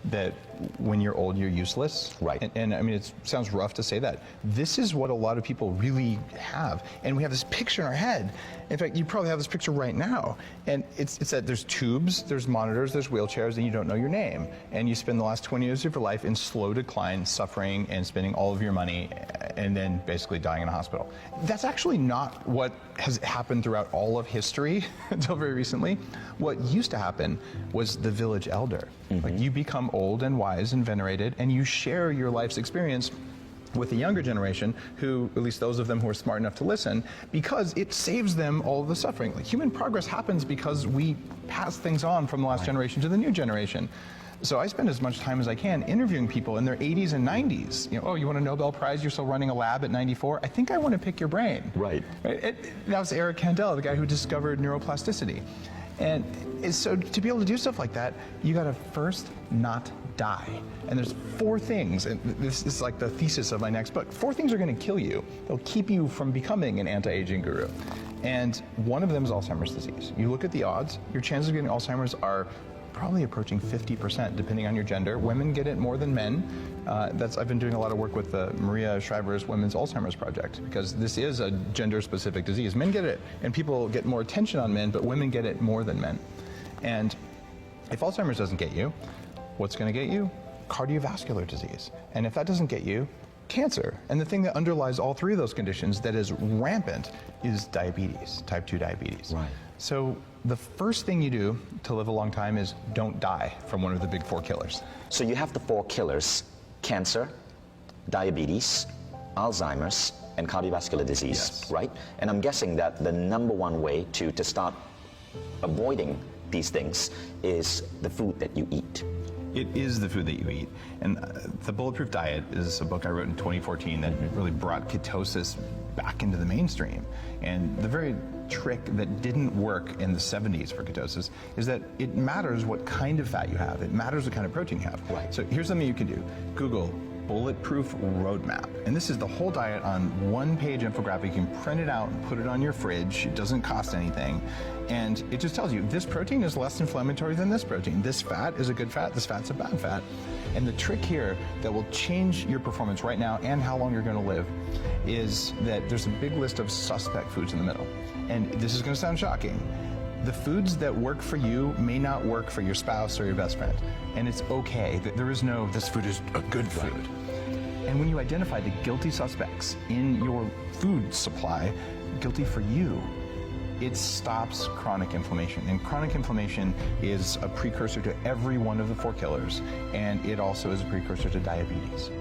that when you're old, you're useless. Right. And I mean, it sounds rough to say that. This is what a lot of people really have. And we have this picture in our head. In fact, you probably have this picture right now. And it's that there's tubes, there's monitors, there's wheelchairs, and you don't know your name. And you spend the last 20 years of your life in slow decline, suffering, and spending all of your money, and then basically dying in a hospital. That's actually not what has happened throughout all of history until very recently. What used to happen was the village elder. Like, you become old and wise and venerated, and you share your life's experience with the younger generation, who, at least those of them who are smart enough to listen, because it saves them all of the suffering. Like, human progress happens because we pass things on from the last generation to the new generation. So I spend as much time as I can interviewing people in their 80s and 90s. You know, oh, you want a Nobel Prize? You're still running a lab at 94? I think I want to pick your brain. Right. That was Eric Kandel, the guy who discovered neuroplasticity. And so to be able to do stuff like that, you got to first not die. And there's 4 things, and this is like the thesis of my next book. 4 things are going to kill you. They'll keep you from becoming an anti-aging guru. And one of them is Alzheimer's disease. You look at the odds, your chances of getting Alzheimer's are probably approaching 50%, depending on your gender. Women get it more than men. I've been doing a lot of work with Maria Shriver's Women's Alzheimer's Project, because this is a gender-specific disease. Men get it, and people get more attention on men, but women get it more than men. And if Alzheimer's doesn't get you, what's going to get you? Cardiovascular disease. And if that doesn't get you, cancer. And the thing that underlies all 3 of those conditions that is rampant is diabetes, type 2 diabetes. Right. So the first thing you do to live a long time is don't die from one of the big 4 killers. So you have the 4 killers: cancer, diabetes, Alzheimer's, and cardiovascular disease, Yes. right? And I'm guessing that the number 1 way to start avoiding these things is the food that you eat. It is the food that you eat. And The Bulletproof Diet is a book I wrote in 2014 that really brought ketosis back into the mainstream. And the very trick that didn't work in the 70s for ketosis is that it matters what kind of fat you have. It matters what kind of protein you have. Right. So here's something you can do. Google Bulletproof Roadmap. And this is the whole diet on 1-page infographic. You can print it out and put it on your fridge. It doesn't cost anything. And it just tells you this protein is less inflammatory than this protein. This fat is a good fat. This fat's a bad fat. And the trick here that will change your performance right now and how long you're going to live is that there's a big list of suspect foods in the middle. And this is going to sound shocking. The foods that work for you may not work for your spouse or your best friend. And it's okay. There is no, this food is a good food. And when you identify the guilty suspects in your food supply, guilty for you, it stops chronic inflammation. And chronic inflammation is a precursor to every one of the 4 killers. And it also is a precursor to diabetes.